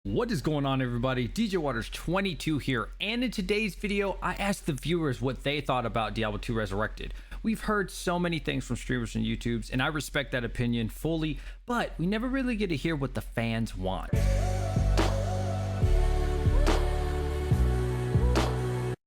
What is going on, everybody? DJ Waters 22 here, and in today's video I asked the viewers what they thought about Diablo 2 Resurrected. We've heard so many things from streamers and YouTubes, and I respect that opinion fully, but we never really get to hear what the fans want.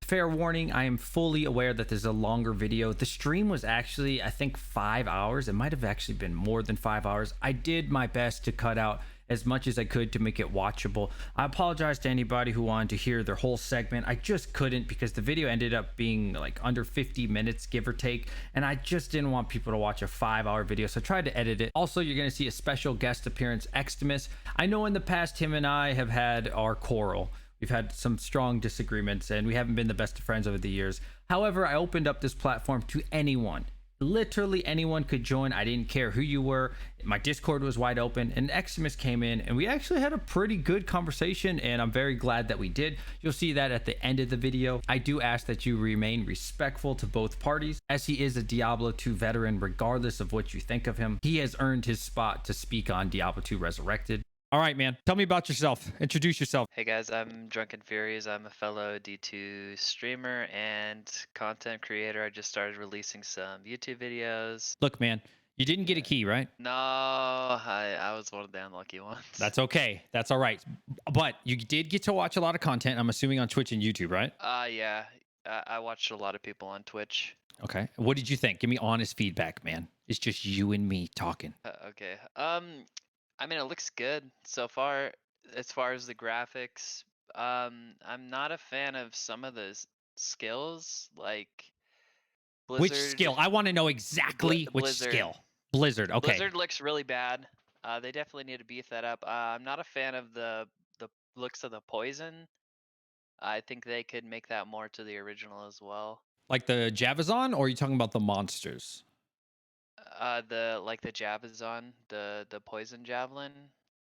Fair warning, I am fully aware that there's a longer video. The stream was actually, I think, 5 hours. It might have actually been more than 5 hours. I did my best to cut out as much as I could to make it watchable. I apologize to anybody who wanted to hear their whole segment. I just couldn't because the video ended up being like under 50 minutes, give or take, and I just didn't want people to watch a 5-hour video, so I tried to edit it. Also, you're gonna see a special guest appearance, Xtimus. I know in the past him and I have had our quarrel. We've had some strong disagreements and we haven't been the best of friends over the years. However, I opened up this platform to anyone. Literally anyone could join. I didn't care who you were. My Discord was wide open, and Xtimus came in and we actually had a pretty good conversation, and I'm very glad that we did. You'll see that at the end of the video. I do ask that you remain respectful to both parties, as he is a Diablo 2 veteran. Regardless of what you think of him, he has earned his spot to speak on Diablo 2 Resurrected. All right, man. Tell me about yourself. Introduce yourself. Hey guys, I'm Drunken Furies. I'm a fellow D2 streamer and content creator. I just started releasing some YouTube videos. Look, man, you didn't get a key, right? No, I was one of the unlucky ones. That's okay. That's all right. But you did get to watch a lot of content, I'm assuming, on Twitch and YouTube, right? Yeah. I watched a lot of people on Twitch. Okay. What did you think? Give me honest feedback, man. It's just you and me talking. Okay. I mean, it looks good so far. As far as the graphics, I'm not a fan of some of the skills, like Blizzard. Which skill? I want to know exactly which skill. Blizzard. Okay. Blizzard looks really bad. They definitely need to beef that up. I'm not a fan of the looks of the poison. I think they could make that more to the original as well. Like the Javazon, or are you talking about the monsters? The Javazon, the poison javelin.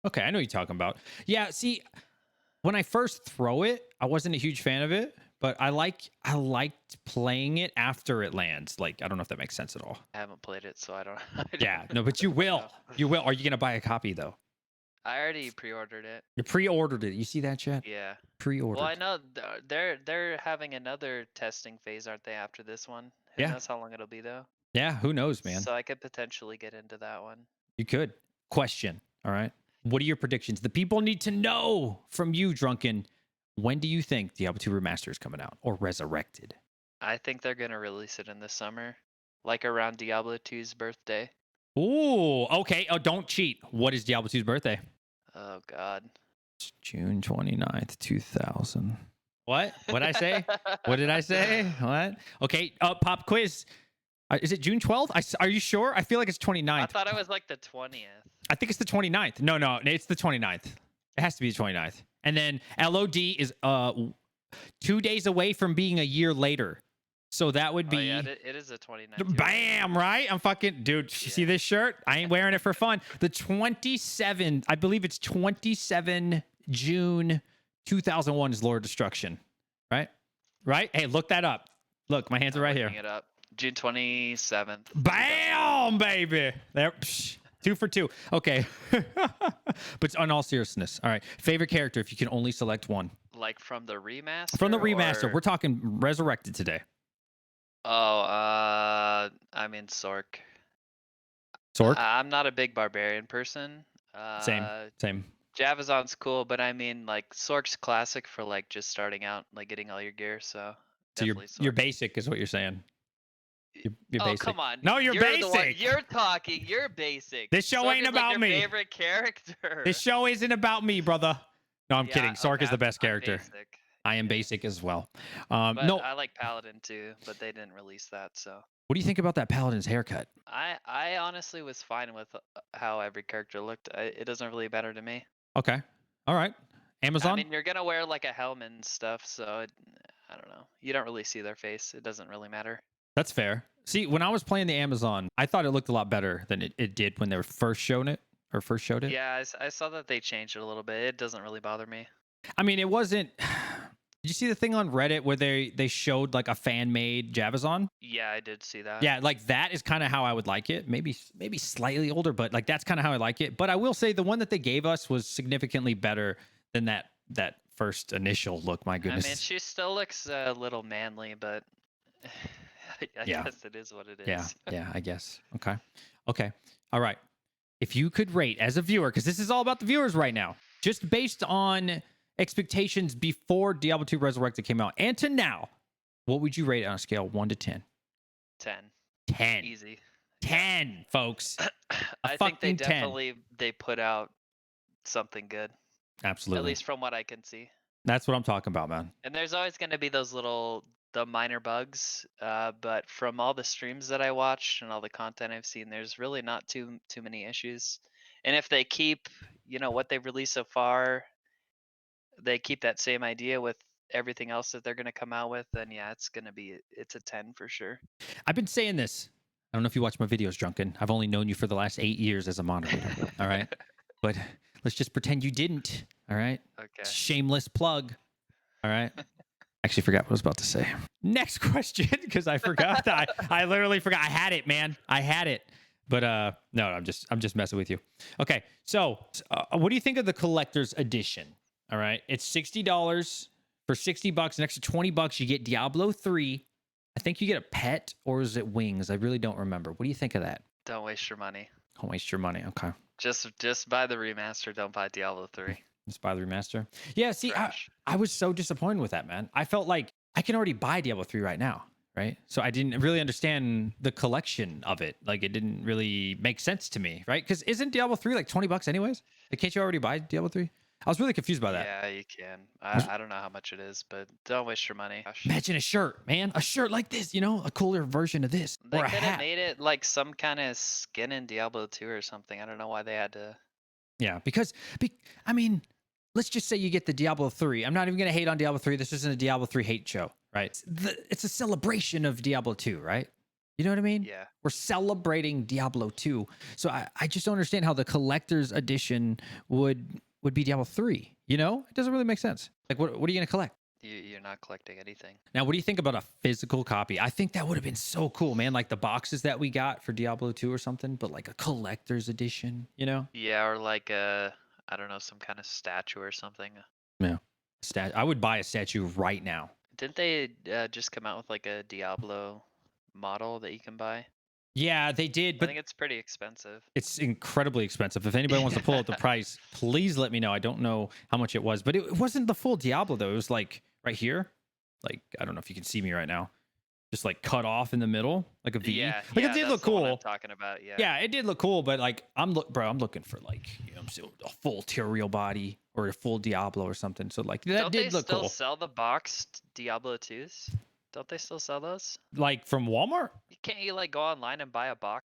Okay, I know what you're talking about. Yeah, see, when I first throw it, I wasn't a huge fan of it, but I liked playing it after it lands. Like, I don't know if that makes sense at all. I haven't played it, so I don't. Yeah, no, but you will. You will. Are you gonna buy a copy though? I already pre-ordered it. You pre-ordered it. You see that, chat? Yeah. Pre-ordered. Well, I know they're having another testing phase, aren't they, after this one? Who knows how long it'll be though? Yeah, who knows, man? So I could potentially get into that one. You could. Question. All right. What are your predictions? The people need to know from you, Drunken. When do you think Diablo 2 Remastered is coming out, or Resurrected? I think they're gonna release it in the summer, like around Diablo 2's birthday. Ooh, okay. Oh, don't cheat. What is Diablo 2's birthday? Oh God. It's June 29th, 2000. What? What'd I say? What did I say? What? Okay. Pop quiz. Is it June 12th? Are you sure? I feel like it's 29th. I thought it was like the 20th. I think it's the 29th. No, it's the 29th. It has to be the 29th. And then LOD is 2 days away from being a year later. So that would be... Oh, yeah, it is the 29th. Bam, right? I'm fucking... Dude, you see this shirt? I ain't wearing it for fun. The 27th, I believe it's 27 June 2001 is Lord Destruction. Right? Right? Hey, look that up. Look, my hands are right here. It up. June 27th. Bam, baby. There, 2 for 2. Okay. But on all seriousness, all right. Favorite character, if you can only select one. Like from the remaster? From the remaster. We're talking Resurrected today. Oh, I mean Sork. Sork? I'm not a big barbarian person. Same. Javazon's cool, but I mean, like, Sork's classic for, like, just starting out, like, getting all your gear, so you're basic is what you're saying. You're basic. Come on. No, you're basic. You're talking. You're basic. This show Sork ain't is about like me. your favorite character. This show isn't about me, brother. No, I'm kidding. Sork is the best character. Basic. I am basic as well. But no, I like Paladin too, but they didn't release that, so. What do you think about that Paladin's haircut? I honestly was fine with how every character looked. It doesn't really matter to me. Okay. All right. Amazon? I mean, you're going to wear like a helmet and stuff, so I don't know. You don't really see their face. It doesn't really matter. That's fair. See, when I was playing the Amazon, I thought it looked a lot better than it did when they were first showed it. Yeah, I saw that they changed it a little bit. It doesn't really bother me. I mean, it wasn't... Did you see the thing on Reddit where they showed like a fan-made Javazon? Yeah, I did see that. Yeah, like that is kind of how I would like it. Maybe slightly older, but like that's kind of how I like it. But I will say the one that they gave us was significantly better than that first initial look. My I mean, goodness. she still looks a little manly, but I Yeah. guess it is what it Yeah. is. Yeah. I guess. Okay. Okay. All right. If you could rate as a viewer, because this is all about the viewers right now, just based on expectations before Diablo 2 Resurrected came out and to now, what would you rate it on a scale of 1 to 10? 10. 10. Easy. 10, folks. A I think fucking 10. they put out something good, at Absolutely. least from what I can see. That's what I'm talking about, man. And there's always going to be those the minor bugs, but from all the streams that I watched and all the content I've seen, there's really not too many issues. And if they keep, what they've released so far, they keep that same idea with everything else that they're going to come out with, then yeah, it's a 10 for sure. I've been saying this. I don't know if you watch my videos, Drunken. I've only known you for the last 8 years as a moderator. All right. But let's just pretend you didn't. All right. Okay. Shameless plug. All right. Actually forgot what I was about to say. Next question, because I forgot. I literally forgot. I had it, man. I had it. But no, I'm just messing with you. Okay. So what do you think of the collector's edition? All right. It's $60 for $60, an extra $20 you get Diablo 3. I think you get a pet, or is it wings? I really don't remember. What do you think of that? Don't waste your money. Don't waste your money. Okay. Just buy the remaster. Don't buy Diablo 3. Just buy the remaster. Yeah, see, Trash. I was so disappointed with that, man. I felt like I can already buy Diablo 3 right now, right? So I didn't really understand the collection of it. Like, it didn't really make sense to me, right? Because isn't Diablo 3 like $20 anyways? Like, can't you already buy Diablo 3? I was really confused by that. Yeah, you can. I don't know how much it is, but don't waste your money. Gosh. Imagine a shirt, man. A shirt like this, a cooler version of this. They or a could hat. have made it like some kind of skin in Diablo 2 or something. I don't know why they had to. Yeah, because I mean, let's just say you get the Diablo 3. I'm not even going to hate on Diablo 3. This isn't a Diablo 3 hate show, right? It's a celebration of Diablo 2, right? You know what I mean? Yeah. We're celebrating Diablo 2. So I just don't understand how the collector's edition would be Diablo 3. It doesn't really make sense. Like, what are you going to collect? You're not collecting anything. Now, what do you think about a physical copy? I think that would have been so cool, man. Like the boxes that we got for Diablo 2 or something, but like a collector's edition, Yeah, or like I don't know, some kind of statue or something. Yeah. I would buy a statue right now. Didn't they just come out with like a Diablo model that you can buy? Yeah, they did, I but think it's pretty expensive. it's incredibly expensive. If anybody wants to pull out the price, please let me know. I don't know how much it was, but it wasn't the full Diablo though. It was like right here. Like, I don't know if you can see me right now. Just like cut off in the middle, like a V. Yeah, Like yeah, it did that's look the one I'm cool. talking about. Yeah. Yeah, it did look cool, but like I'm looking for like a full Tyrael body or a full Diablo or something. So like that did look Don't they cool. still sell the boxed Diablo 2s? Don't they still sell those? Like from Walmart? Can't you like go online and buy a box?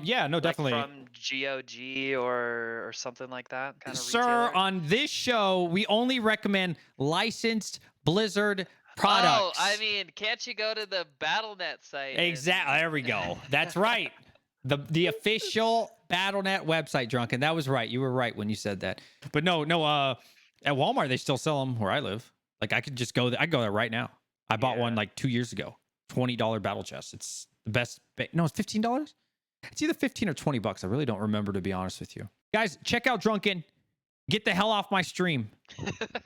Yeah, no, definitely. Like from GOG or something like that kind of Sir, retailer? on this show, we only recommend licensed Blizzard products. Oh, I mean, can't you go to the BattleNet site? Exactly. There we go. That's right. The official BattleNet website, Drunken. That was right. You were right when you said that. But no. At Walmart they still sell them where I live. Like I could just go there. I go there right now. I bought one like 2 years ago. $20 battle chest. It's the best. No, it's $15. It's either 15 or $20. I really don't remember, to be honest with you. Guys, check out Drunken. Get the hell off my stream.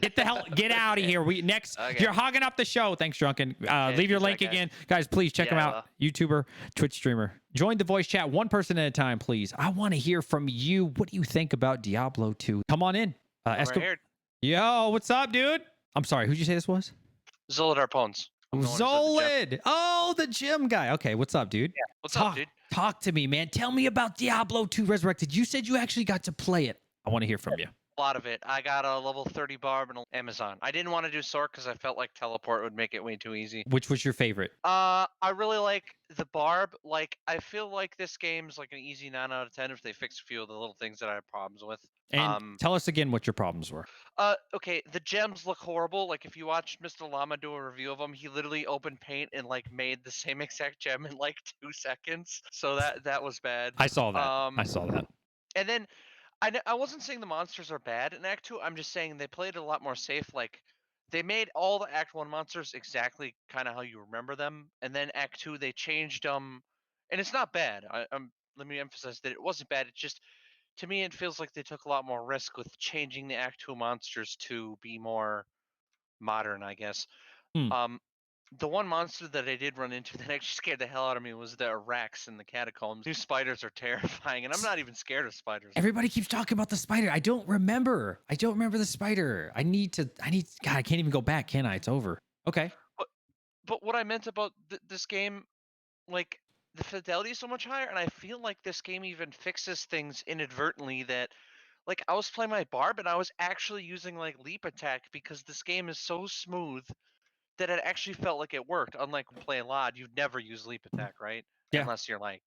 Get out of here. You're hogging up the show. Thanks, Drunken. Leave your link again. Guys, please check him out. YouTuber, Twitch streamer. Join the voice chat, one person at a time, please. I want to hear from you. What do you think about Diablo 2? Come on in. Yo, what's up, dude? I'm sorry. Who'd you say this was? Zolid Arpones. Zolid. Oh, the gym guy. Okay, what's up, dude? Yeah. What's up, dude? Talk to me, man. Tell me about Diablo 2 Resurrected. You said you actually got to play it. I want to hear from you. A lot of it. I got a level 30 barb on Amazon. I didn't want to do sword because I felt like teleport would make it way too easy. Which was your favorite? I really like the barb. Like, I feel like this game's like an easy 9 out of 10 if they fix a few of the little things that I had problems with. And tell us again what your problems were. Okay, the gems look horrible. Like, if you watched Mr. Llama do a review of them, he literally opened paint and like made the same exact gem in like 2 seconds. So that was bad. I saw that. And then I wasn't saying the monsters are bad in Act 2. I'm just saying they played it a lot more safe. Like, they made all the Act 1 monsters exactly kind of how you remember them. And then Act 2, they changed them. And it's not bad. Let me emphasize that it wasn't bad. It's just to me, it feels like they took a lot more risk with changing the Act 2 monsters to be more modern, I guess. Hmm. The one monster that I did run into that actually scared the hell out of me was the Rex in the catacombs. These spiders are terrifying, and I'm not even scared of spiders. Everybody keeps talking about the spider. I don't remember. I don't remember the spider. I need. God, I can't even go back, can I? It's over. Okay. But what I meant about this game, like the fidelity is so much higher, and I feel like this game even fixes things inadvertently that like I was playing my barb and I was actually using like leap attack because this game is so smooth that it actually felt like it worked. Unlike when playing LOD, you'd never use leap attack, right? Yeah. Unless you're like,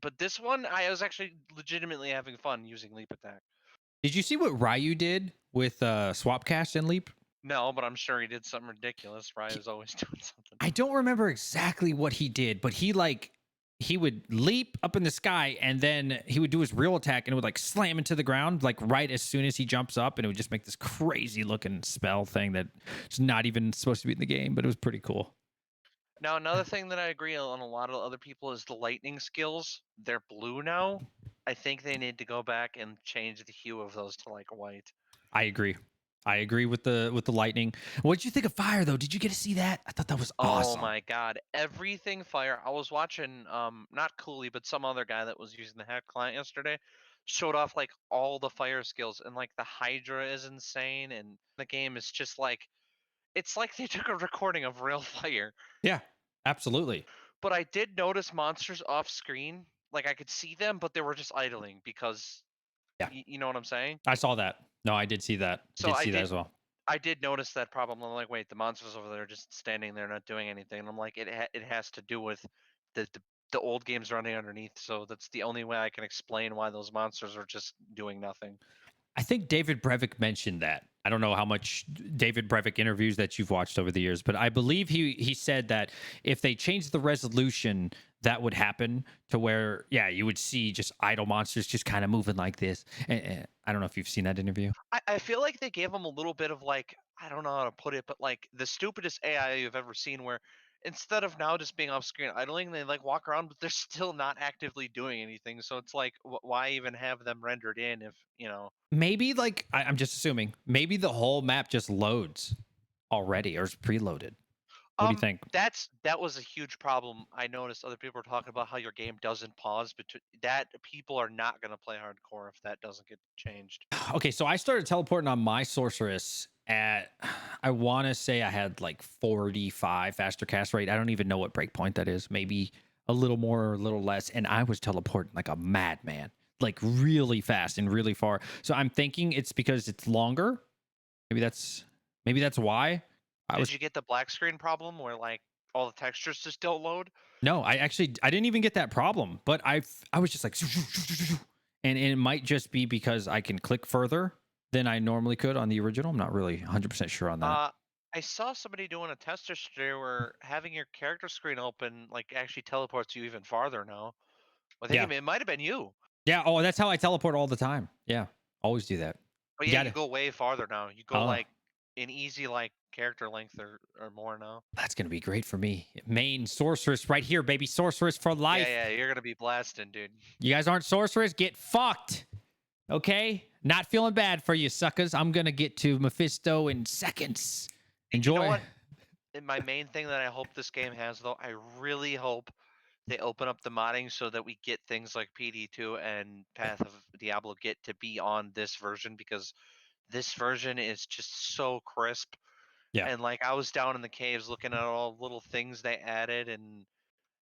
but this one, I was actually legitimately having fun using leap attack. Did you see what Ryu did with Swapcast and Leap? No, but I'm sure he did something ridiculous. He- Ryu's always doing something. I don't remember exactly what he did, but he would leap up in the sky and then he would do his real attack and it would like slam into the ground like right as soon as he jumps up, and it would just make this crazy looking spell thing that's not even supposed to be in the game, but it was pretty cool. Now, another thing that I agree on a lot of other people is the lightning skills. They're blue now. I think they need to go back and change the hue of those to like white. I agree. I agree with the lightning. What did you think of fire though? Did you get to see that? I thought that was Oh awesome. my god, everything fire. I was watching not Cooley, but some other guy that was using the hack client yesterday showed off like all the fire skills, and like the Hydra is insane, and the game is just like it's like they took a recording of real fire. Yeah, absolutely. But I did notice monsters off screen. Like I could see them, but they were just idling because Yeah, you know what I'm saying? I saw that. No, I did see that. So Did see that as well. I did notice that problem. I'm like, wait, the monsters over there are just standing there not doing anything. And I'm like, it has to do with the old games running underneath. So that's the only way I can explain why those monsters are just doing nothing. I think David Brevik mentioned that. I don't know how much David Brevik interviews that you've watched over the years, but I believe he said that if they changed the resolution, that would happen to where, yeah, you would see just idle monsters just kind of moving like this. And I don't know if you've seen that interview. I feel like they gave them a little bit of like, I don't know how to put it, but like the stupidest AI you've ever seen where instead of now just being off screen idling, they like walk around, but they're still not actively doing anything. So it's like, why even have them rendered in if, you know? Maybe like I'm just assuming, maybe the whole map just loads already or is preloaded. What do you think? That was a huge problem. I noticed other people were talking about how your game doesn't pause, but that people are not going to play hardcore if that doesn't get changed. Okay, so I started teleporting on my sorceress at, I want to say I had like 45 faster cast rate. I don't even know what breakpoint that is. Maybe a little more or a little less. And I was teleporting like a madman, like really fast and really far. So I'm thinking it's because it's longer. Maybe that's why. Did you get the black screen problem where like all the textures just don't load? No, I didn't even get that problem, but I was just like, and it might just be because I can click further than I normally could on the original. I'm not really 100% sure on that. I saw somebody doing a test yesterday where having your character screen open like actually teleports you even farther now. I think Yeah. it might have been you. Yeah. Oh, that's how I teleport all the time. Yeah. Always do that. But You yeah, got you to. go way farther now. You go Oh, like an easy like character length or more now. that's going to be great for me. Main sorceress right here, baby. Sorceress for life. Yeah, you're gonna be blasting, dude. You guys aren't sorceress? Get fucked. Okay? Not feeling bad for you, suckers. I'm going to get to Mephisto in seconds. Enjoy. You know what? My main thing that I hope this game has, though, I really hope they open up the modding so that we get things like PD2 and Path of Diablo get to be on this version because this version is just so crisp. Yeah. And like I was down in the caves looking at all the little things they added, and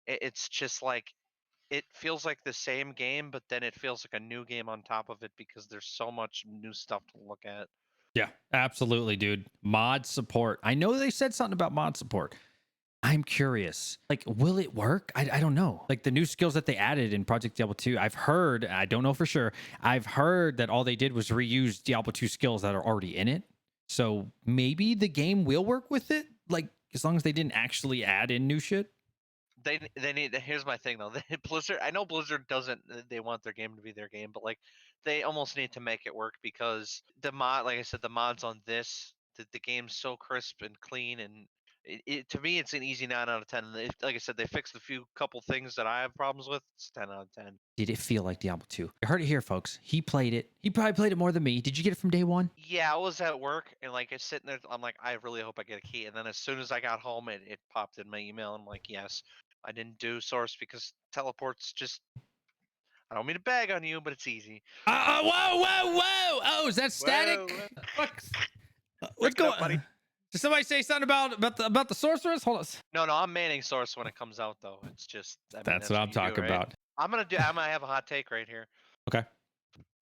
it's just like it feels like the same game, but then it feels like a new game on top of it because there's so much new stuff to look at. Yeah, absolutely, dude. Mod support. I know they said something about mod support. I'm curious. Like, will it work? I don't know. Like the new skills that they added in Project Diablo 2, I've heard, I don't know for sure. I've heard that all they did was reuse Diablo 2 skills that are already in it. So maybe the game will work with it. Like, as long as they didn't actually add in new shit. They need. Here's my thing though. Blizzard. I know Blizzard doesn't. They want their game to be their game, but like they almost need to make it work because the mod, like I said, the mods on this, the game's so crisp and clean, and To me, it's an easy 9 out of 10. Like I said, they fixed a couple things that I have problems with. It's 10 out of 10. Did it feel like Diablo 2? You heard it here, folks. He played it. He probably played it more than me. Did you get it from day one? Yeah, I was at work and like it's sitting there. I'm like, I really hope I get a key. And then as soon as I got home, it popped in my email. I'm like, yes, I didn't do source because teleport's just. I don't mean to bag on you, but it's easy. Whoa! Oh, is that static? What's Break it up, going? buddy. Did somebody say something about the sorceress? Hold on. No, I'm manning source when it comes out though. It's just. I mean, That's what I'm you do, talking right? about. I'm gonna have a hot take right here. Okay.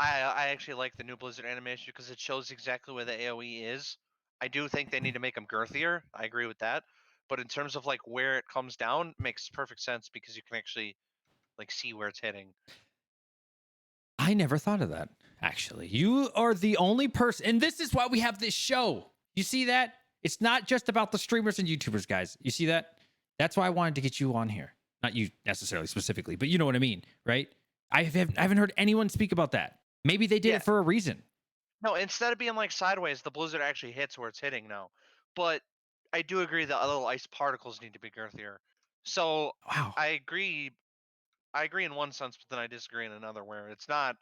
I actually like the new Blizzard animation because it shows exactly where the AoE is. I do think they need to make them girthier. I agree with that. But in terms of like where it comes down, makes perfect sense because you can actually like see where it's hitting. I never thought of that, actually. You are the only person, and this is why we have this show. You see that? It's not just about the streamers and YouTubers, guys. You see that? That's why I wanted to get you on here. Not you necessarily specifically, but you know what I mean, right? I haven't heard anyone speak about that. Maybe they did Yeah. it for a reason. No, instead of being like sideways, the Blizzard actually hits where it's hitting now. But I do agree that little ice particles need to be girthier. So Wow. I agree in one sense, but then I disagree in another where it's not.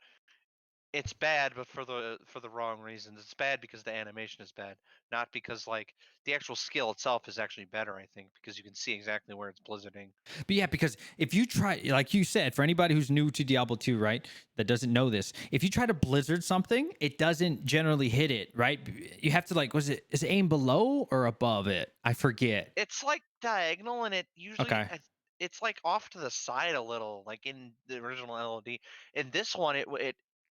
It's bad, but for the wrong reasons. It's bad because the animation is bad, not because like the actual skill itself is actually better. I think because you can see exactly where it's blizzarding. But yeah, because if you try, like you said, for anybody who's new to Diablo 2, right, that doesn't know this, if you try to blizzard something, it doesn't generally hit it, right? You have to like, is it aim below or above it? I forget. It's like diagonal, and it usually Okay. it's like off to the side a little, like in the original LOD. In this one,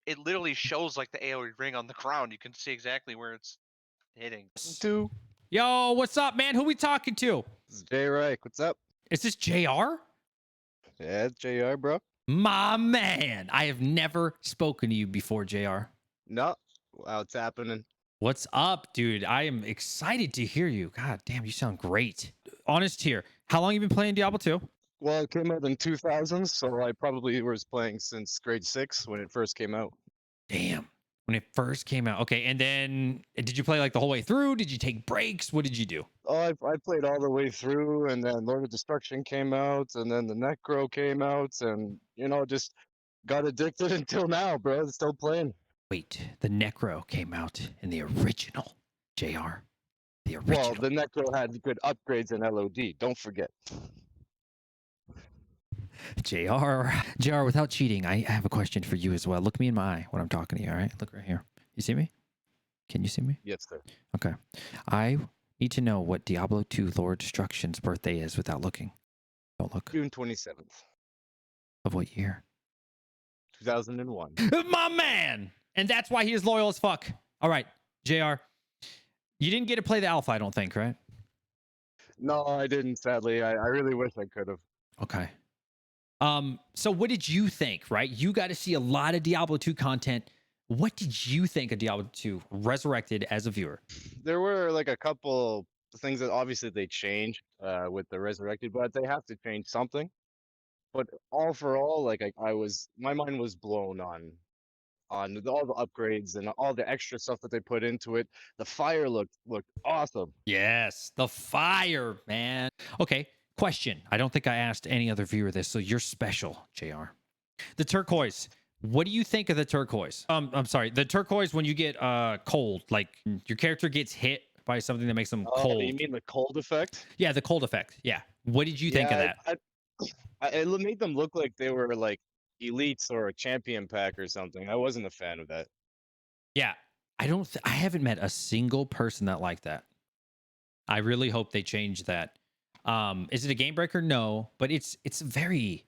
it literally shows like the AoE ring on the ground. You can see exactly where it's hitting. Yo, what's up, man? Who we talking to? This is Jay Reich. What's up? Is this JR? Yeah, it's JR, bro. My man. I have never spoken to you before, JR. No, what's happening? What's up, dude? I am excited to hear you. God damn, you sound great. Honest here. How long you been playing Diablo 2? Well, it came out in 2000, so I probably was playing since grade 6 when it first came out. Damn. When it first came out. Okay, and then did you play like the whole way through? Did you take breaks? What did you do? Oh, I played all the way through, and then Lord of Destruction came out, and then the Necro came out, and just got addicted until now, bro. Still playing. Wait, the Necro came out in the original, JR. The original. Well, the Necro had good upgrades in LOD. Don't forget. JR, without cheating, I have a question for you as well. Look me in my eye when I'm talking to you, all right? Look right here. You see me? Can you see me? Yes, sir. Okay. I need to know what Diablo 2 Lord Destruction's birthday is without looking. Don't look. June 27th, Of what year? 2001. My man! And that's why he is loyal as fuck. All right, JR. You didn't get to play the alpha, I don't think, right? No, I didn't, sadly. I really wish I could have. Okay. So what did you think, right? You got to see a lot of Diablo 2 content. What did you think of Diablo 2 Resurrected as a viewer? There were like a couple things that obviously they changed with the Resurrected, but they have to change something. But all for all, like my mind was blown on all the upgrades and all the extra stuff that they put into it. The fire looked awesome. Yes, the fire, man. Okay, question. I don't think I asked any other viewer this, so you're special, JR. The turquoise. What do you think of the turquoise? I'm sorry, the turquoise when you get cold, like your character gets hit by something that makes them cold. You mean the cold effect? Yeah, the cold effect. Yeah. What did you think of that? It made them look like they were like elites or a champion pack or something. I wasn't a fan of that. Yeah, I haven't met a single person that liked that. I really hope they change that. Is it a game breaker? No, but it's a very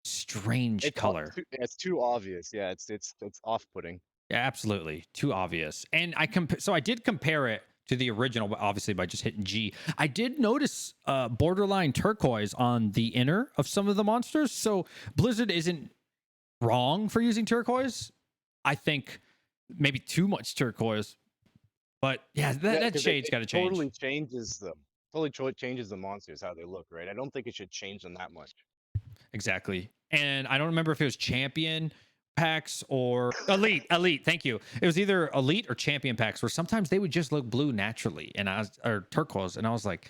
strange color. It's too obvious. Yeah, it's off-putting. Yeah, absolutely, too obvious. And so I did compare it to the original, but obviously by just hitting G. I did notice borderline turquoise on the inner of some of the monsters. So Blizzard isn't wrong for using turquoise. I think maybe too much turquoise. But yeah, that shade's got to change. Totally changes them. Totally changes the monsters how they look, right? I don't think it should change them that much. Exactly. And I don't remember if it was champion packs or elite. Thank you. It was either elite or champion packs where sometimes they would just look blue naturally or turquoise. And I was like,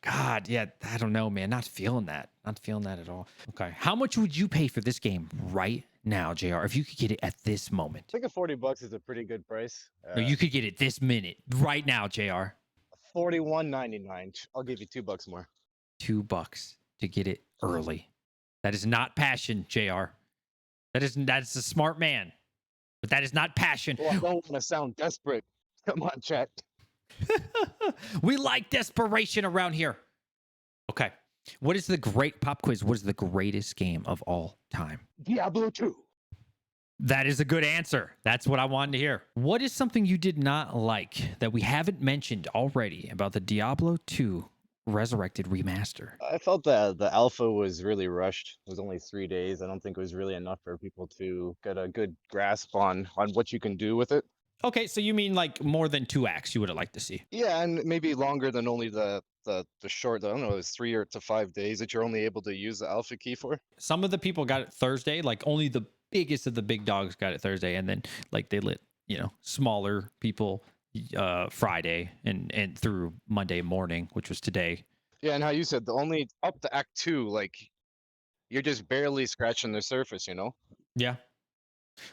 God, yeah, I don't know, man. Not feeling that at all. Okay. How much would you pay for this game right now, JR, if you could get it at this moment? I think $40 is a pretty good price. No, you could get it this minute, right now, JR. $41.99. I'll give you $2 more. $2 to get it early. That is not passion, JR. That's a smart man, but that is not passion. Well, I don't want to sound desperate. Come on, chat. We like desperation around here. Okay. What is the great pop quiz? What is the greatest game of all time? Diablo 2. That is a good answer. That's what I wanted to hear. What is something you did not like that we haven't mentioned already about the Diablo 2 Resurrected remaster? I felt that the alpha was really rushed. It was only 3 days. I don't think it was really enough for people to get a good grasp on what you can do with it. Okay, so you mean like more than 2 acts you would have liked to see? Yeah, and maybe longer than only the short, I don't know, it's 3 or to 5 days that you're only able to use the alpha key for. Some of the people got it Thursday, like only the biggest of the big dogs got it Thursday, and then like they let, smaller people Friday and through Monday morning, which was today. Yeah, and how you said the only up to Act 2, like you're just barely scratching the surface, Yeah.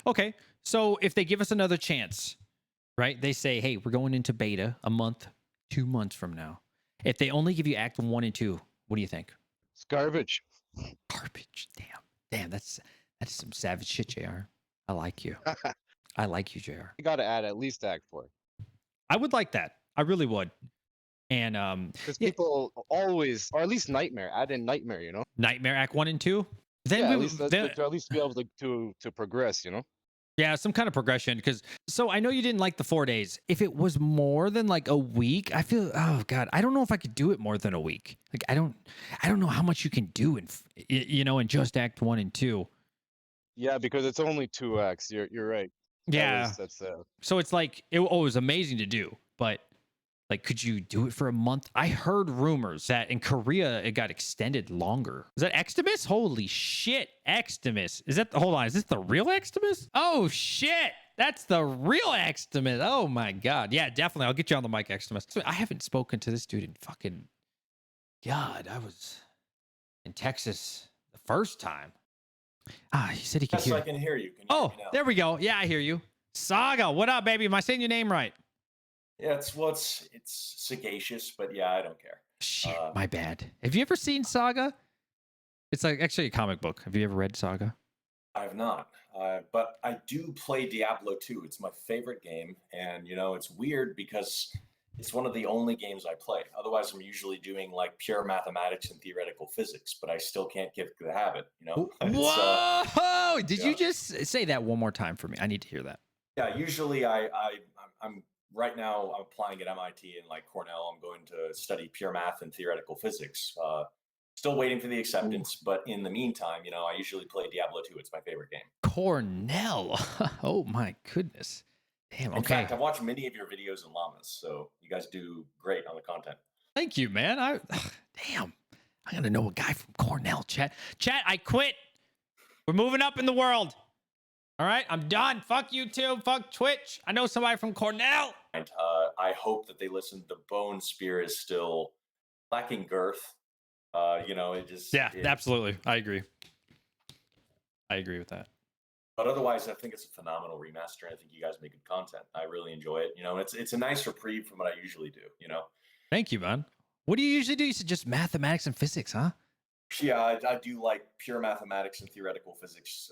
Okay. So if they give us another chance, right? They say, hey, we're going into beta a month, 2 months from now. If they only give you Act 1 and 2, what do you think? It's garbage. Garbage. Damn, that's some savage shit, JR. I like you. I like you, JR. You got to add at least Act 4. I would like that. I really would. And because people always, or at least Nightmare, add in Nightmare, Nightmare Act 1 and 2. Then yeah, at least to at least be able to progress, Yeah, some kind of progression. So I know you didn't like the 4 days. If it was more than like a week, I feel, oh God, I don't know if I could do it more than a week. Like I don't know how much you can do in just Act 1 and 2. Yeah, because it's only 2 acts. You're right. Yeah. That's So it's like it was amazing to do, but like, could you do it for a month? I heard rumors that in Korea it got extended longer. Is that Xtimus? Holy shit, Xtimus. Hold on, is this the real Xtimus? Oh shit, that's the real Xtimus. Oh my God. Yeah, definitely. I'll get you on the mic, Xtimus. I haven't spoken to this dude in fucking, God, I was in Texas the first time. He said he could hear. Yes, I can hear you. Can you Oh, hear me now? there we go. Yeah, I hear you. Saga, what up, baby? Am I saying your name right? Yeah, it's sagacious, but yeah, I don't care. Shit, my bad. Have you ever seen Saga? It's like actually a comic book. Have you ever read Saga? I have not, but I do play Diablo 2. It's my favorite game, and it's weird because it's one of the only games I play. Otherwise, I'm usually doing like pure mathematics and theoretical physics, but I still can't get the habit. Whoa! Did you yeah. just say that one more time for me? I need to hear that. Yeah, usually I'm right now I'm applying at MIT and like Cornell. I'm going to study pure math and theoretical physics. Still waiting for the acceptance, but in the meantime, I usually play Diablo 2. It's my favorite game. Cornell. Oh my goodness. Damn. Okay. In fact, I've watched many of your videos in llamas, so you guys do great on the content. Thank you, man. Damn. I gotta know a guy from Cornell. Chat, I quit. We're moving up in the world. All right, I'm done. Fuck YouTube. Fuck Twitch. I know somebody from Cornell. And I hope that they listen. The bone spear is still lacking girth. Absolutely. I agree. I agree with that. But otherwise, I think it's a phenomenal remaster. And I think you guys make good content. I really enjoy it. It's a nice reprieve from what I usually do. Thank you, man. What do you usually do? You said just mathematics and physics, huh? Yeah, I do like pure mathematics and theoretical physics,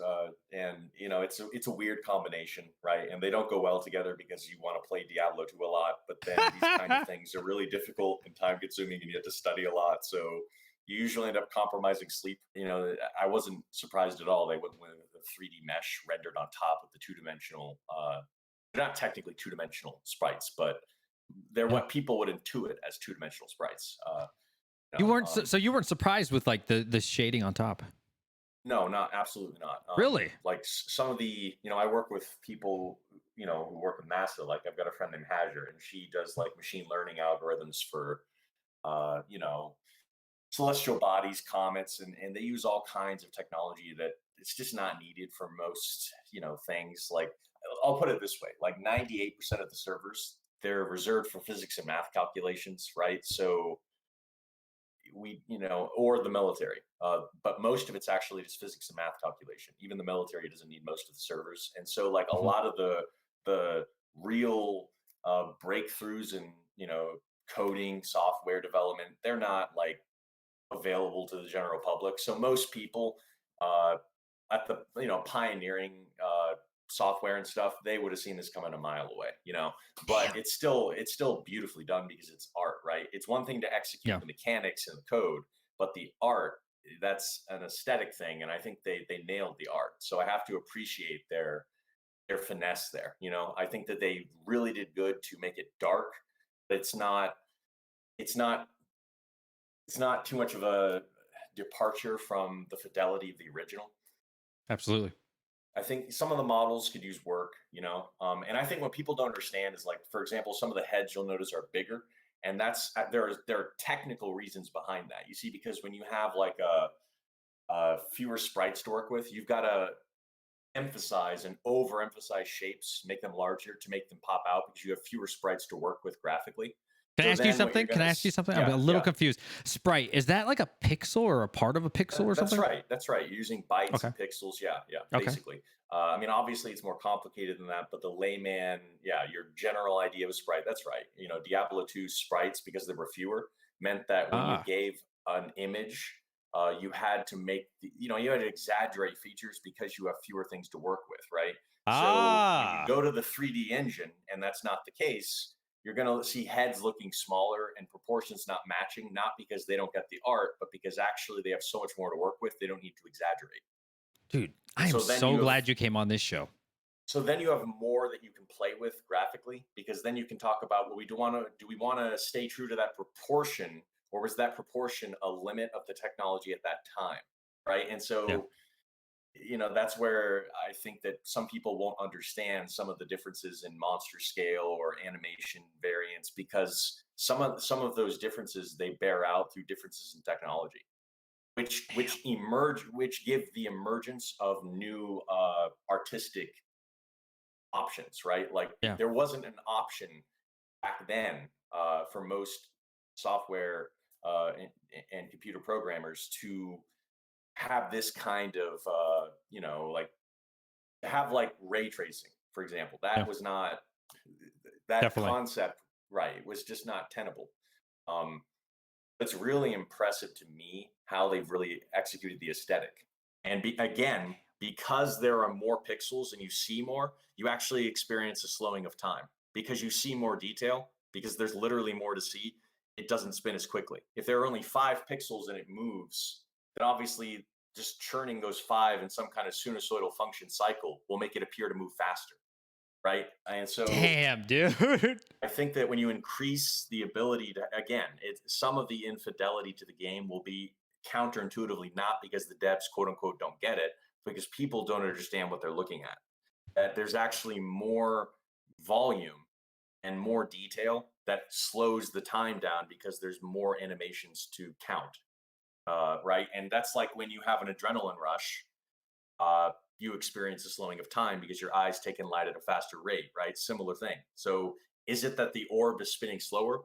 and it's a weird combination, right? And they don't go well together because you want to play Diablo 2 a lot, but then these kind of things are really difficult and time-consuming, and you have to study a lot. So you usually end up compromising sleep. I wasn't surprised at all. They went with the 3D mesh rendered on top of the two-dimensional. They're not technically two-dimensional sprites, but they're what people would intuit as two-dimensional sprites. You weren't so you weren't surprised with like the shading on top? No, absolutely not. Really? Like some of the, I work with people, who work with NASA. Like I've got a friend named Hajer, and she does like machine learning algorithms for, celestial bodies, comets, and they use all kinds of technology that it's just not needed for most, things. Like, I'll put it this way: like 98% of the servers, they're reserved for physics and math calculations, right? So or the military. But most of it's actually just physics and math calculation. Even the military doesn't need most of the servers, and so like a lot of the real breakthroughs in coding, software development, they're not like available to the general public. So most people at the pioneering software and stuff, they would have seen this coming a mile away, but it's still beautifully done because it's art, right? It's one thing to execute the mechanics and the code, but the art, that's an aesthetic thing, and I think they nailed the art. So I have to appreciate their finesse there. I think that they really did good to make it dark, but it's not too much of a departure from the fidelity of the original. Absolutely. I think some of the models could use work, and I think what people don't understand is, like, for example, some of the heads you'll notice are bigger, and that's there are technical reasons behind that. You see, because when you have like fewer sprites to work with, you've got to emphasize and overemphasize shapes, make them larger to make them pop out because you have fewer sprites to work with graphically. Can I So ask you then what something? you're Can I gonna ask you something? yeah, I'm a little yeah. confused. Sprite, is that like a pixel or a part of a pixel or something? That's right. You're using bytes Okay. and pixels. Yeah, Okay. basically. I mean, obviously it's more complicated than that, but the layman, your general idea of a sprite, that's right. Diablo 2 sprites, because there were fewer, meant that when you gave an image, you had to make you had to exaggerate features because you have fewer things to work with, right? So when you go to the 3D engine and that's not the case, you're going to see heads looking smaller and proportions not matching, not because they don't get the art, but because actually they have so much more to work with, they don't need to exaggerate. Dude, I am so glad you came on this show. So then you have more that you can play with graphically, because then you can talk about, well, do we want to stay true to that proportion, or was that proportion a limit of the technology at that time, right? And so that's where I think that some people won't understand some of the differences in monster scale or animation variants, because some of those differences, they bear out through differences in technology, which give the emergence of new artistic options, right? Like there wasn't an option back then for most software and computer programmers to have this kind of like have like ray tracing, for example. That was not that concept, right? It was just not tenable. It's really impressive to me how they've really executed the aesthetic. And again, because there are more pixels and you see more, you actually experience a slowing of time because you see more detail, because there's literally more to see. It doesn't spin as quickly. If there are only 5 pixels and it moves, then obviously just churning those 5 in some kind of sinusoidal function cycle will make it appear to move faster, right? And so, damn, dude. I think that when you increase the ability to, again, some of the infidelity to the game will be counterintuitively, not because the devs, quote unquote, don't get it, because people don't understand what they're looking at. That there's actually more volume and more detail that slows the time down because there's more animations to count, right? And that's like when you have an adrenaline rush, you experience a slowing of time because your eyes take in light at a faster rate, right? Similar thing. So is it that the orb is spinning slower,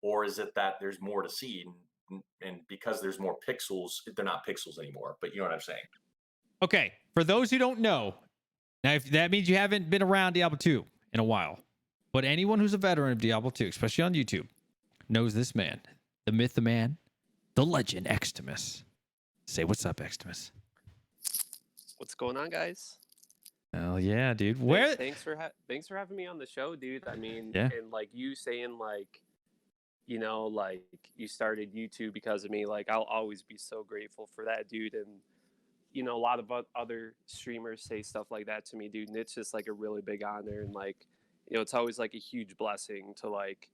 or is it that there's more to see? And because there's more pixels, they're not pixels anymore, but you know what I'm saying? Okay, for those who don't know, now if that means you haven't been around Diablo 2 in a while, but anyone who's a veteran of Diablo 2, especially on YouTube, knows this man, the myth, the man, the legend, Xtimus. Say what's up, Xtimus. What's going on, guys? Hell yeah, dude. Thanks for having me on the show, dude. I mean, Yeah. and like you saying, like, like you started YouTube because of me. Like, I'll always be so grateful for that, dude. And a lot of other streamers say stuff like that to me, dude. And it's just like a really big honor, and like, it's always like a huge blessing to like,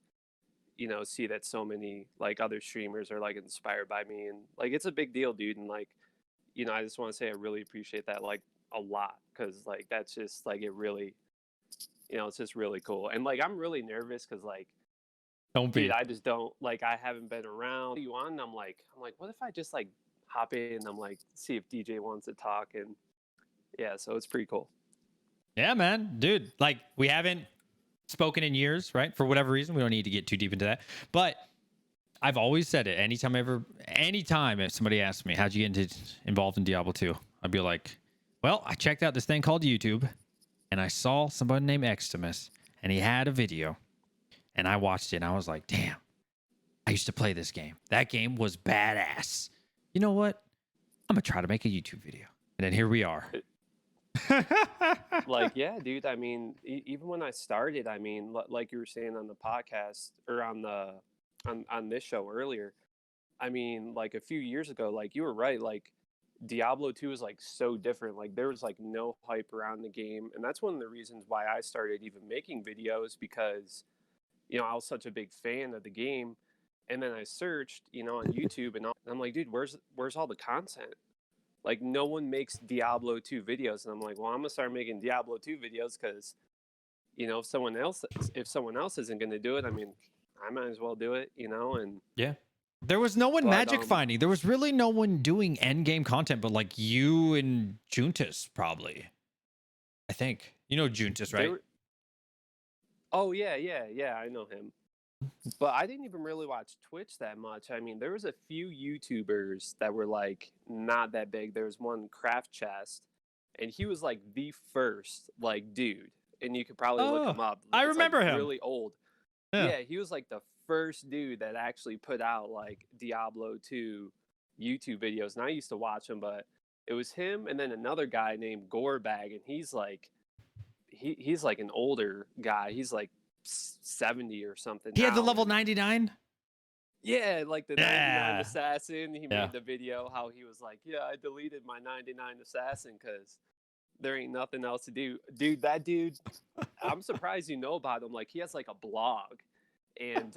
see that so many like other streamers are like inspired by me, and like it's a big deal, dude. And like, I just want to say I really appreciate that like a lot, because like that's just like it really, it's just really cool. And like I'm really nervous because like, don't be. Dude, I just don't like, I haven't been around you on. I'm like, what if I just like hop in. I'm like, see if DJ wants to talk, and yeah, so it's pretty cool. Yeah, man, dude. Like, we haven't spoken in years, right? For whatever reason, we don't need to get too deep into that. But I've always said it. Anytime if somebody asks me, how'd you get involved in Diablo 2? I'd be like, well, I checked out this thing called YouTube, and I saw somebody named Xtimus, and he had a video, and I watched it, and I was like, damn, I used to play this game. That game was badass. You know what? I'm gonna try to make a YouTube video, and then here we are. Like, yeah, dude. I mean, even when I started, I mean, like you were saying on the podcast or on this show earlier, I mean, like a few years ago, like you were right, like Diablo 2 is like so different. Like there was like no hype around the game, and that's one of the reasons why I started even making videos, because I was such a big fan of the game. And then I searched, on YouTube, and I'm like, dude, where's all the content? Like, no one makes Diablo 2 videos. And I'm like, well, I'm gonna start making Diablo 2 videos, because if someone else isn't gonna do it, I mean, I might as well do it, and Yeah. There was no one magic finding. There was really no one doing end game content but like you and Juntus, probably. I think. You know Juntus, right? Oh, yeah, I know him. But I didn't even really watch Twitch that much. I mean, there was a few YouTubers that were like not that big. There was one, Craft Chest, and he was like the first like dude, and you could probably look him up. I remember him. Really old. Yeah, he was like the first dude that actually put out like Diablo 2 YouTube videos, and I used to watch him. But it was him, and then another guy named Gorebag, and he's like an older guy. He's like 70 or something. He had the level 99. Yeah, like the 99 assassin. He made the video how he was like, yeah, I deleted my 99 assassin because there ain't nothing else to do. Dude, that dude, I'm surprised you know about him. Like, he has like a blog, and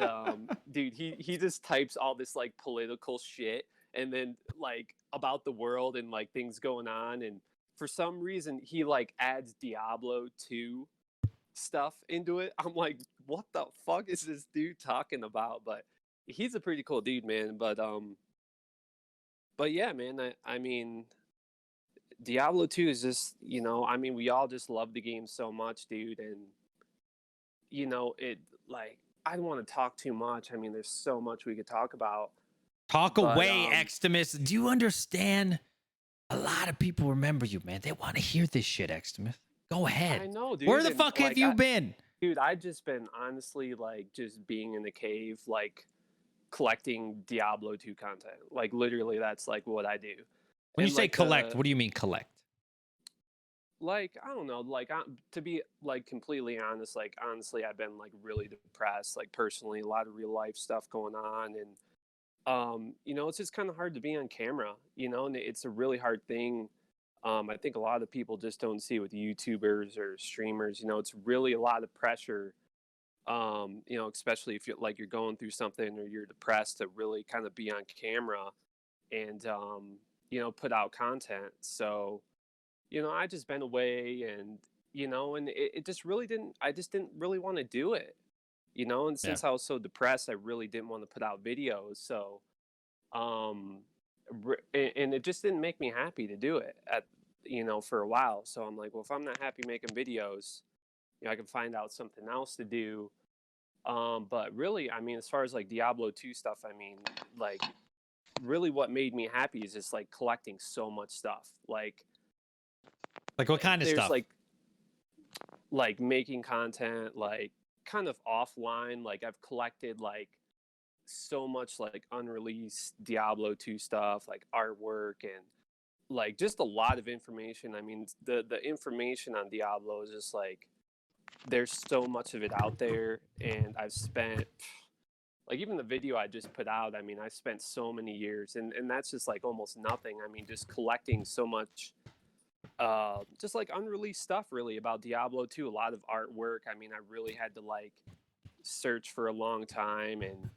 dude, he just types all this like political shit, and then like about the world and like things going on, and for some reason he like adds Diablo 2 stuff into it. I'm like, what the fuck is this dude talking about? But he's a pretty cool dude, man. But yeah, man, I mean, Diablo 2 is just, I mean, we all just love the game so much, dude. And it, like, I don't want to talk too much. I mean, there's so much we could talk about. Talk away, Xtimus. Do you understand? A lot of people remember you, man. They want to hear this shit, Xtimus. Go ahead. I know, dude. Where the fuck have you been? Dude, I've just been honestly like just being in the cave, like collecting Diablo 2 content. Like literally that's like what I do. When you say collect, what do you mean collect? Like, I don't know, like to be like completely honest, like honestly I've been like really depressed, like personally, a lot of real life stuff going on, and it's just kind of hard to be on camera, and it's a really hard thing. I think a lot of people just don't see with YouTubers or streamers. It's really a lot of pressure. Especially if you're going through something or you're depressed, to really kind of be on camera and put out content. So, I just been away, and and it just really didn't. I just didn't really want to do it. And since I was so depressed, I really didn't want to put out videos. So, and it just didn't make me happy to do it for a while. So I'm like, well, if I'm not happy making videos, I can find out something else to do. But really, I mean, as far as like Diablo 2 stuff, I mean, like really what made me happy is just like collecting so much stuff. Like what kind of stuff? Like making content, like kind of offline. Like I've collected like so much like unreleased Diablo 2 stuff, like artwork, and like just a lot of information. I mean, the information on Diablo is just like, there's so much of it out there, and I've spent like, even the video I just put out, I mean, I spent so many years, and that's just like almost nothing. I mean, just collecting so much just like unreleased stuff really about Diablo 2, a lot of artwork. I mean, I really had to like search for a long time, and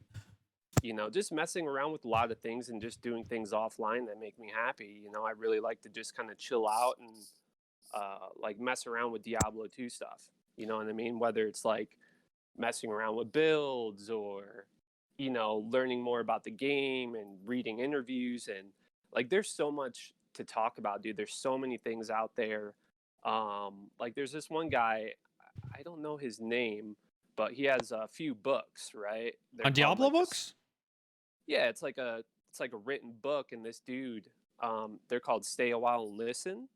just messing around with a lot of things and just doing things offline that make me happy. I really like to just kind of chill out and like mess around with Diablo 2 stuff. You know what I mean? Whether it's like messing around with builds, or learning more about the game and reading interviews. And Like there's so much to talk about, dude. There's so many things out there. Like there's this one guy, I don't know his name, but he has a few books, right? They're On called, Diablo like, books? yeah, it's like a written book, and this dude, they're called Stay a While and Listen.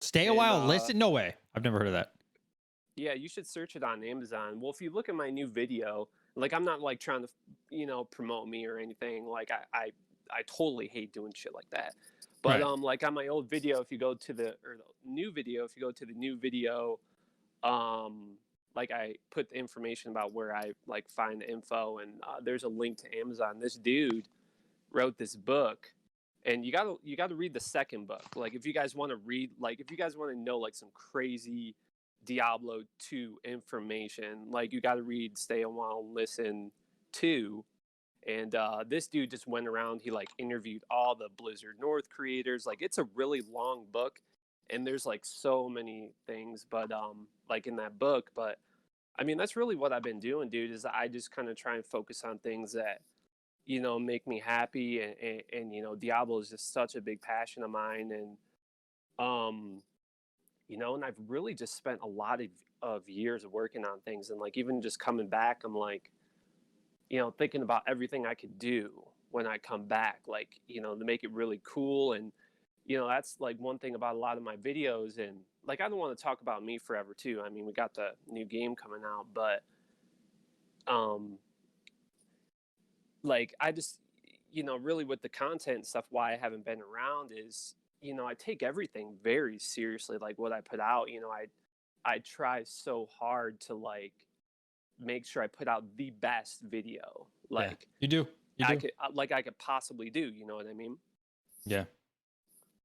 Stay a And, while, listen. No way. I've never heard of that. Yeah, you should search it on Amazon. Well, if you look at my new video, like I'm not like trying to, promote me or anything. Like I totally hate doing shit like that. But Right. like on my old video, if you go to the new video, like I put the information about where I like find the info, and there's a link to Amazon. This dude wrote this book, and you gotta read the second book. Like if you guys want to read, like if you guys want to know like some crazy Diablo 2 information, like you got to read Stay a While and Listen 2. And this dude just went around, he like interviewed all the Blizzard North creators. Like it's a really long book, and there's like so many things, but like in that book. But I mean, that's really what I've been doing, dude, is I just kind of try and focus on things that make me happy. And Diablo is just such a big passion of mine. And and I've really just spent a lot of years working on things, and like even just coming back, I'm like, thinking about everything I could do when I come back, like, to make it really cool. And that's like one thing about a lot of my videos. And like I don't want to talk about me forever too. I mean, we got the new game coming out, but like I just really with the content and stuff, why I haven't been around is I take everything very seriously, like what I put out. I try so hard to like make sure I put out the best video, like you do. I could possibly do. You know what I mean? Yeah.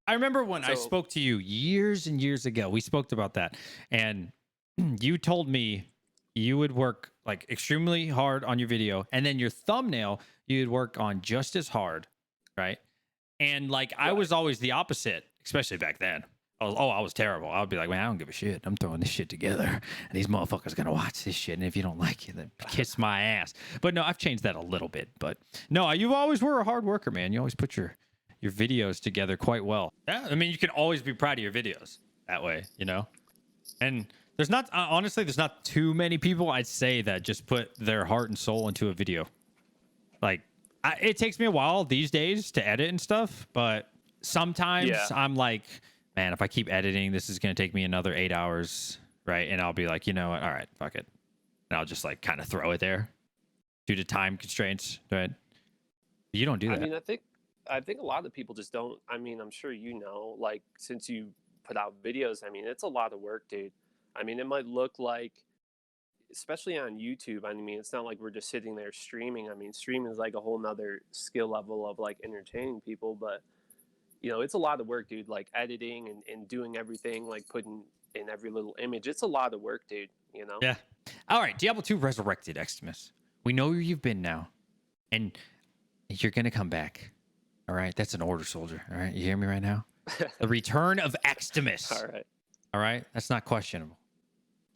I remember when I So- spoke to you years and years ago. We spoke about that, and you told me you would work like extremely hard on your video, and then your thumbnail you'd work on just as hard, right? And like I was always the opposite, especially back then. I was terrible. I would be like, man, I don't give a shit. I'm throwing this shit together, and these motherfuckers gonna watch this shit. And if you don't like it, then kiss my ass. But no, I've changed that a little bit. But no, you always were a hard worker, man. You always put your videos together quite well. Yeah, I mean, you can always be proud of your videos that way, And there's not honestly, there's not too many people I'd say that just put their heart and soul into a video. Like, it takes me a while these days to edit and stuff, but sometimes I'm like, man, if I keep editing, this is going to take me another 8 hours, right? And I'll be like, you know what? All right, fuck it. And I'll just like kind of throw it there due to time constraints, right? You don't do that. I mean, I think a lot of people just don't. I mean, I'm sure like since you put out videos, I mean, it's a lot of work, dude. I mean, it might look like, especially on YouTube, I mean, it's not like we're just sitting there streaming. I mean, streaming is like a whole nother skill level of like entertaining people, but it's a lot of work, dude. Like editing and doing everything, like putting in every little image. It's a lot of work, dude. Yeah. All right, Diablo 2 Resurrected, Xtimus. We know where you've been now, and you're gonna come back. All right, that's an order, soldier. All right, you hear me right now? The return of Xtimus. All right. All right, that's not questionable.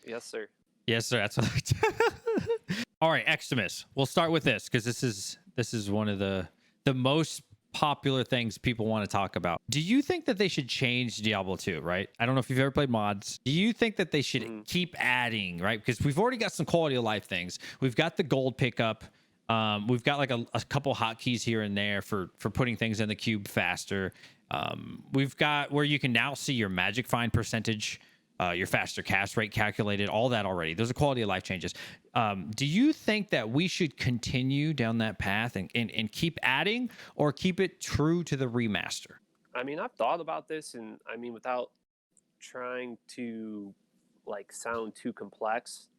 Yes, sir. Yes, sir. That's what All right, Xtimus. We'll start with this because this is one of the most popular things people want to talk about. Do you think that they should change Diablo 2, right? I don't know if you've ever played mods. Do you think that they should keep adding, right? Because we've already got some quality of life things. We've got the gold pickup. We've got like a couple hotkeys here and there for putting things in the cube faster. We've got where you can now see your magic find percentage, your faster cast rate calculated, all that already. Those are quality of life changes. Do you think that we should continue down that path and keep adding, or keep it true to the remaster? I mean, I've thought about this, and I mean, without trying to like sound too complex,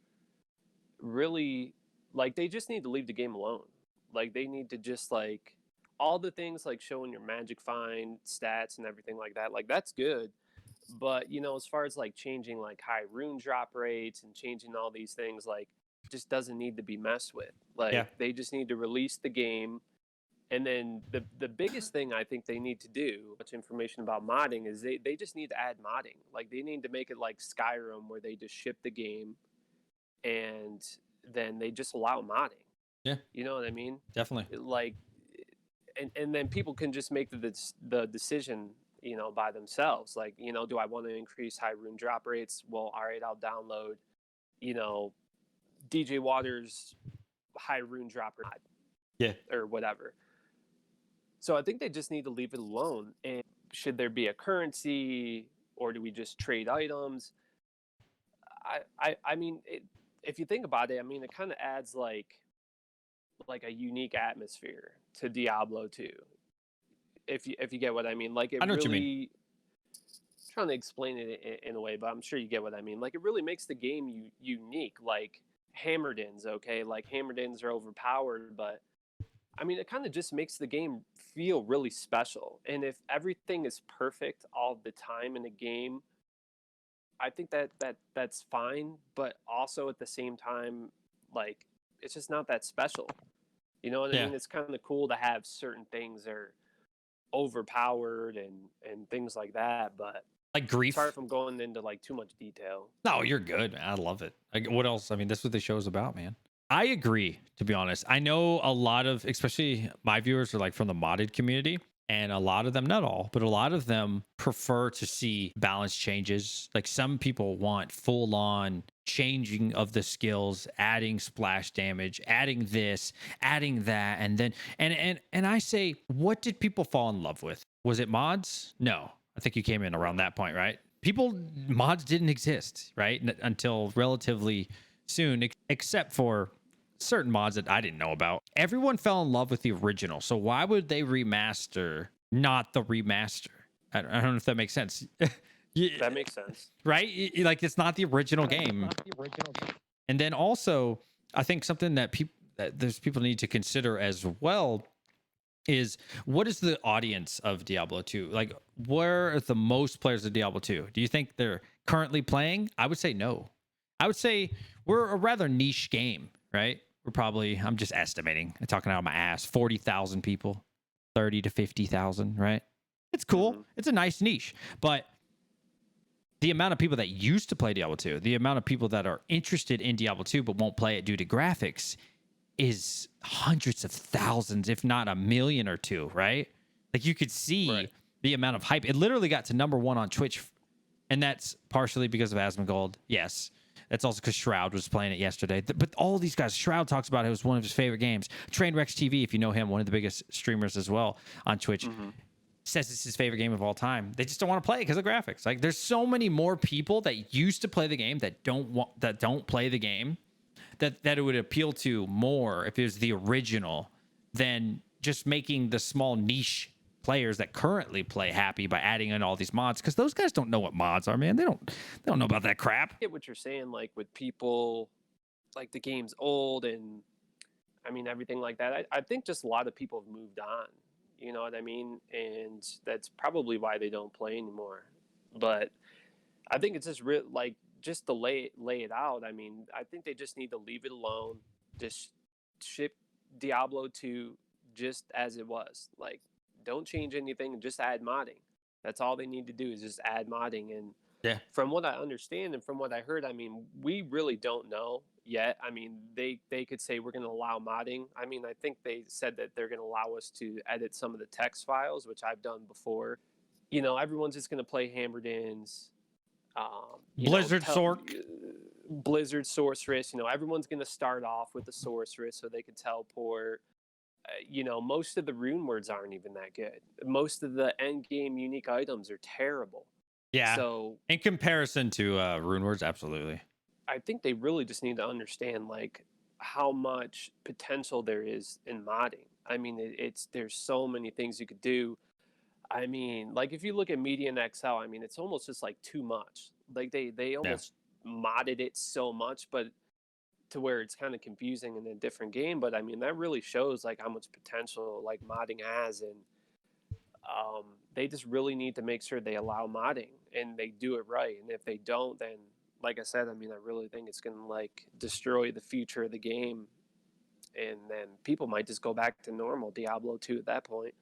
really, like they just need to leave the game alone. Like they need to just like all the things like showing your magic find stats and everything like that. Like that's good. But as far as like changing like high rune drop rates and changing all these things, like just doesn't need to be messed with. Like they just need to release the game. And then the biggest thing I think they need to do, much information about modding, is they just need to add modding. Like they need to make it like Skyrim, where they just ship the game and then they just allow modding. Yeah. You know what I mean? Definitely. Like and then people can just make the decision, you know, by themselves. Like, you know, do I want to increase high rune drop rates? Well, all right, I'll download, you know, DJ Waters high rune dropper, or whatever. So I think they just need to leave it alone. And should there be a currency, or do we just trade items? I mean, if you think about it, I mean, it kind of adds like a unique atmosphere to Diablo 2. If you get what I mean, like it I know really. what you mean. Trying to explain it in a way, but I'm sure you get what I mean. Like it really makes the game unique. Like Hammerdins, okay, like Hammerdins are overpowered, but I mean, it kind of just makes the game feel really special. And if everything is perfect all the time in a game, I think that's fine. But also at the same time, like it's just not that special. You know what I Yeah. mean? It's kind of cool to have certain things are overpowered and things like that. But Like grief. sorry if I'm going into like too much detail. No, you're good, man. I love it. Like, what else? I mean, that's what the show's about, man. I agree, to be honest. I know a lot of, especially my viewers are like from the modded community, and a lot of them, not all, but a lot of them prefer to see balance changes. Like some people want full on changing of the skills, adding splash damage, adding this, adding that, and then and I say, what did people fall in love with? Was it mods? No. I think you came in around that point, right? Mods didn't exist, right? Until relatively soon, except for certain mods that I didn't know about. Everyone fell in love with the original. So why would they remaster not the remaster? I don't know if that makes sense. That makes sense. Right? Like it's not the original game. And then also, I think something that there's people need to consider as well is what is the audience of Diablo 2? Like, where are the most players of Diablo 2? Do you think they're currently playing? I would say no. I would say we're a rather niche game, right? We're probably, I'm just estimating, I'm talking out of my ass, 40,000 people, 30 to 50,000, right? It's cool. It's a nice niche. But the amount of people that used to play Diablo 2, the amount of people that are interested in Diablo 2 but won't play it due to graphics is hundreds of thousands, if not a million or two, right? Like you could see the amount of hype. It literally got to #1 on Twitch, and that's partially because of Asmongold. Yes. That's also because Shroud was playing it yesterday. But all these guys, Shroud talks about it was one of his favorite games. Trainwreck TV, if you know him, one of the biggest streamers as well on Twitch, says it's his favorite game of all time. They just don't want to play it because of graphics. Like there's so many more people that used to play the game that don't play the game. That it would appeal to more if it was the original than just making the small niche players that currently play happy by adding in all these mods, because those guys don't know what mods are, man. They don't know about that crap. I get what you're saying, like with people, like the game's old and I mean everything like that. I think just a lot of people have moved on. You know what I mean? And that's probably why they don't play anymore. But I think it's just like just to lay it out. I mean, I think they just need to leave it alone. Just ship Diablo 2 just as it was. Like, don't change anything and just add modding. That's all they need to do is just add modding. And yeah, from what I understand and from what I heard, I mean, we really don't know yet. I mean, they could say we're going to allow modding. I mean, I think they said that they're going to allow us to edit some of the text files, which I've done before. You know, everyone's just going to play Hammerdins. Blizzard Blizzard Sorceress. You know, everyone's going to start off with the Sorceress so they can teleport. You know, most of the rune words aren't even that good. Most of the end game unique items are terrible. Yeah. So in comparison to rune words, absolutely. I think they really just need to understand like how much potential there is in modding. I mean, there's so many things you could do. I mean, like if you look at Median XL, I mean, it's almost just like too much. Like they almost modded it so much, but to where it's kind of confusing in a different game. But I mean, that really shows like how much potential like modding has, and they just really need to make sure they allow modding and they do it right. And if they don't, then like I said, I mean, I really think it's going to like destroy the future of the game, and then people might just go back to normal Diablo 2 at that point.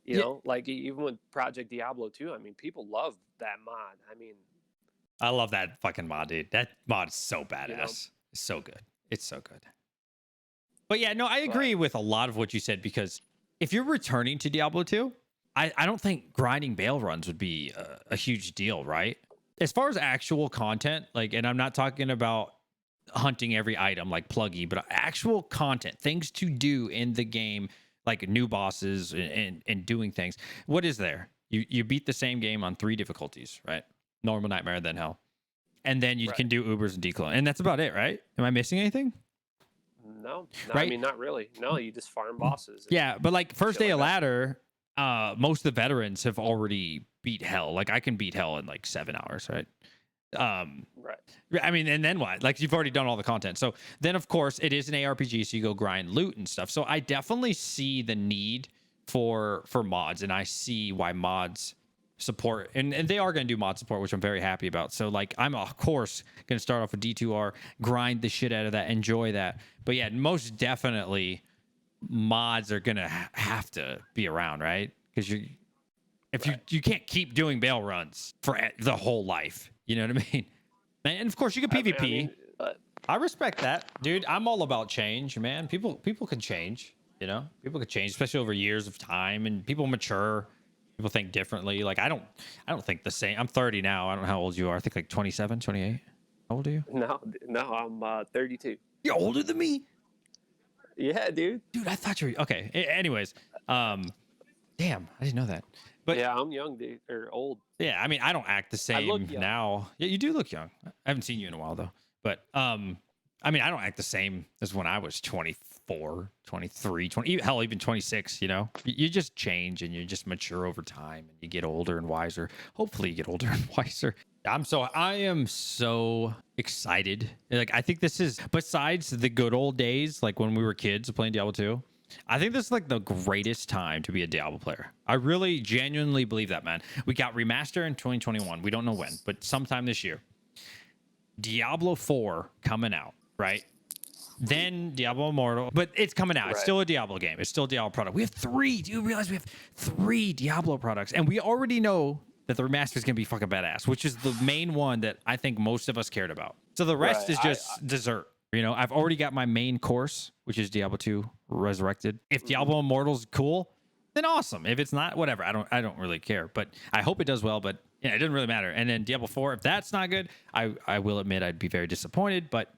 You know, like even with Project Diablo 2, I mean, people love that mod. I mean, I love that fucking mod, dude. That mod is so badass. You know? It's so good. It's so good. But yeah, no, I agree with a lot of what you said, because if you're returning to Diablo 2, I don't think grinding bail runs would be a huge deal, right? As far as actual content, like, and I'm not talking about hunting every item like Pluggy, but actual content, things to do in the game, like new bosses and doing things. What is there? You beat the same game on 3 difficulties, right? Normal, nightmare, then hell. And then you Right. can do Ubers and decline. And that's about it, right? Am I missing anything? No, Right? I mean, not really. No, you just farm bosses. and Yeah, but like first shit day of like that. ladder, most of the veterans have already beat hell. Like I can beat hell in like 7 hours, right? Right. I mean, and then what? Like you've already done all the content. So then of course it is an ARPG, so you go grind loot and stuff. So I definitely see the need for mods, and I see why mods support, and they are going to do mod support, which I'm very happy about. So like I'm of course going to start off with D2R, grind the shit out of that, enjoy that. But yeah, most definitely mods are going to have to be around, right? Because if you can't keep doing bail runs for the whole life, you know what I mean? And of course you can PvP. I mean, I respect that, dude. I'm all about change, man. People can change, you know. People can change, especially over years of time, and people mature. People think differently. Like I don't think the same. I'm 30 now. I don't know how old you are. I think like 27, 28. How old are you? no, I'm 32. You're older than me, Yeah, dude. dude. I thought you were okay. Anyways, damn, I didn't know that. But Yeah, I'm young, dude, or old. yeah, I mean, I don't act the same look young. now. Yeah, you do look young. I haven't seen you in a while though. But I mean, I don't act the same as when I was 24, 23, 20, hell, even 26, you know? You just change and you just mature over time and you get older and wiser. Hopefully you get older and wiser. I am so excited. Like I think this is, besides the good old days, like when we were kids playing Diablo 2, I think this is like the greatest time to be a Diablo player. I really genuinely believe that, man. We got Remastered in 2021. We don't know when, but sometime this year. Diablo 4 coming out, right? Then Diablo Immortal, but it's coming out. It's Right. still a Diablo game. It's still a Diablo product. We have 3. Do you realize we have 3 Diablo products? And we already know that the remaster is going to be fucking badass, which is the main one that I think most of us cared about. So the rest Right. is just dessert. You know, I've already got my main course, which is Diablo 2 Resurrected. If Diablo Immortal's cool, then awesome. If it's not, whatever. I don't really care. But I hope it does well, but yeah, it doesn't really matter. And then Diablo 4, if that's not good, I will admit I'd be very disappointed. But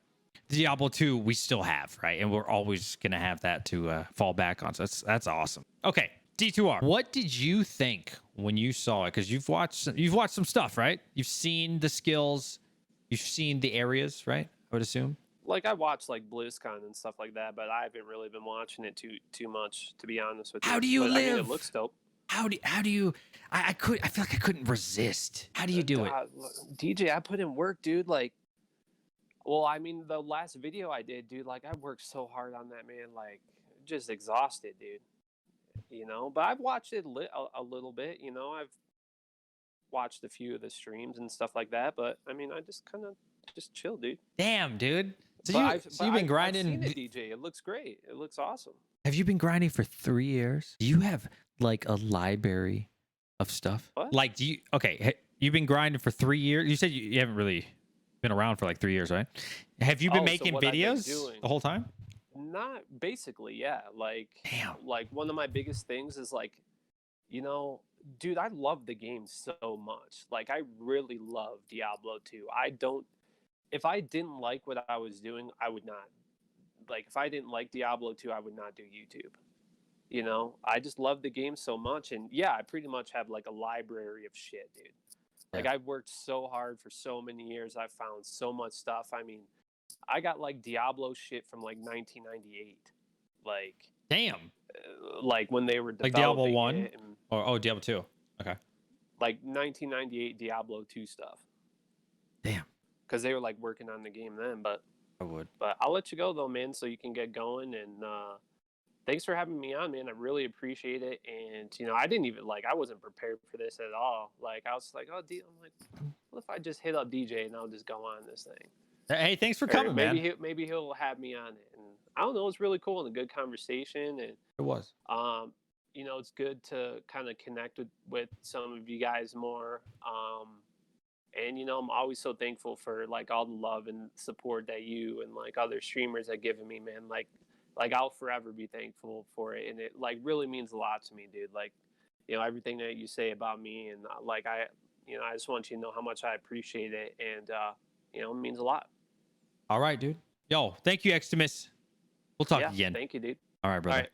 Diablo 2 we still have, right? And we're always gonna have that to fall back on. So that's awesome. Okay, D2R. What did you think when you saw it? Because you've watched some stuff, right? You've seen the skills, you've seen the areas, right? I would assume. Like I watch like BlizzCon and stuff like that, but I haven't really been watching it too much, to be honest with you. How do you But, I mean, live? it looks dope. How do you? I feel like I couldn't resist. How do you do it? DJ, I put in work, dude. Like, well, I mean, the last video I did, dude, like I worked so hard on that, man. Like, just exhausted, dude. You know, but I've watched it a little bit. You know, I've watched a few of the streams and stuff like that. But I mean, I just kind of just chill, dude. Damn, dude. So But you've been grinding. I've seen it, DJ. It looks great. It looks awesome. Have you been grinding for 3 years? Do you have like a library of stuff? What? Like, do you? Okay, you've been grinding for 3 years. You said you haven't really been around for like 3 years, right? Have you been Oh, so making what I've been videos doing. the whole time? Not basically, yeah. Like, Damn. like one of my biggest things is like, you know, dude, I love the game so much. Like, I really love Diablo 2. If I didn't like what I was doing, I would not. Like, if I didn't like Diablo 2, I would not do YouTube. You know, I just love the game so much. And yeah, I pretty much have like a library of shit, dude. Like, I've worked so hard for so many years. I've found so much stuff. I mean, I got like Diablo shit from like 1998. Like, Damn. like when they were Like developing Diablo 1? it and Or Diablo 2. Okay. like 1998 Diablo 2 stuff. Damn. Because they were like working on the game then. But I would. I'll let you go though, man, so you can get going. And thanks for having me on, man. I really appreciate it. And you know, I didn't even I wasn't prepared for this at all. Like I was like, oh, I'm like, what if I just hit up DJ and I'll just go on this thing? Hey, thanks for Or coming, maybe man. maybe he'll have me on it. And I don't know, it's really cool and a good conversation. And It was. you know, it's good to kind of connect with some of you guys more. And you know, I'm always so thankful for like all the love and support that you and like other streamers have given me, man. Like like I'll forever be thankful for it, and it like really means a lot to me, dude. Like, you know, everything that you say about me, and like I just want you to know how much I appreciate it, and you know, it means a lot. All right, dude. Yo, thank you, Xtimus. We'll talk Yeah, again. thank you, dude. All right, brother. All right.